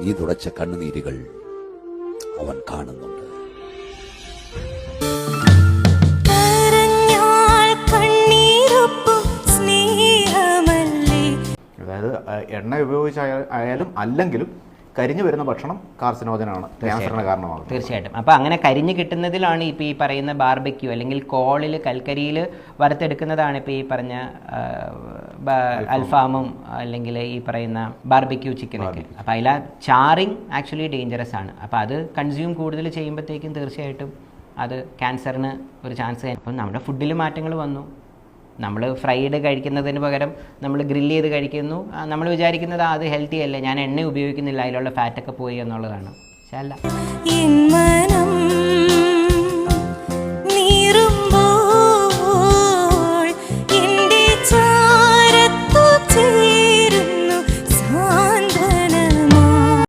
നീ തുടച്ച കണ്ണുനീരുകൾ അവൻ കാണുന്നുണ്ട്. അതായത് എണ്ണ ഉപയോഗിച്ചായാലും അല്ലെങ്കിലും കരിഞ്ഞു വരുന്ന ഭക്ഷണം കാർസിനോജനാണ്, ക്യാൻസറിന് കാരണമാകും. തീർച്ചയായിട്ടും. അപ്പോൾ അങ്ങനെ കരിഞ്ഞ് കിട്ടുന്നതിലാണ് ഇപ്പോൾ ഈ പറയുന്ന ബാർബിക്യൂ അല്ലെങ്കിൽ കോളിൽ കൽക്കരിയിൽ വറുത്തെടുക്കുന്നതാണ് ഇപ്പോൾ ഈ പറഞ്ഞ അൽഫാമും അല്ലെങ്കിൽ ഈ പറയുന്ന ബാർബിക്യൂ ചിക്കനൊക്കെ. അപ്പോൾ അതിൽ ചാറിങ് ആക്ച്വലി ഡേഞ്ചറസ് ആണ്. അപ്പോൾ അത് കൺസ്യൂം കൂടുതൽ ചെയ്യുമ്പോഴത്തേക്കും തീർച്ചയായിട്ടും അത് ക്യാൻസറിന് ഒരു ചാൻസ്. അപ്പം നമ്മുടെ ഫുഡിൽ മാറ്റങ്ങൾ വന്നു. നമ്മൾ ഫ്രൈഡ് കഴിക്കുന്നതിന് പകരം നമ്മൾ ഗ്രില്ല് ചെയ്ത് കഴിക്കുന്നു. നമ്മൾ വിചാരിക്കുന്നത് അത് ഹെൽത്തി അല്ലേ, ഞാൻ എണ്ണ ഉപയോഗിക്കുന്നില്ല, അതിലുള്ള ഫാറ്റൊക്കെ പോയി എന്നുള്ളതാണ്. പക്ഷേ അല്ല.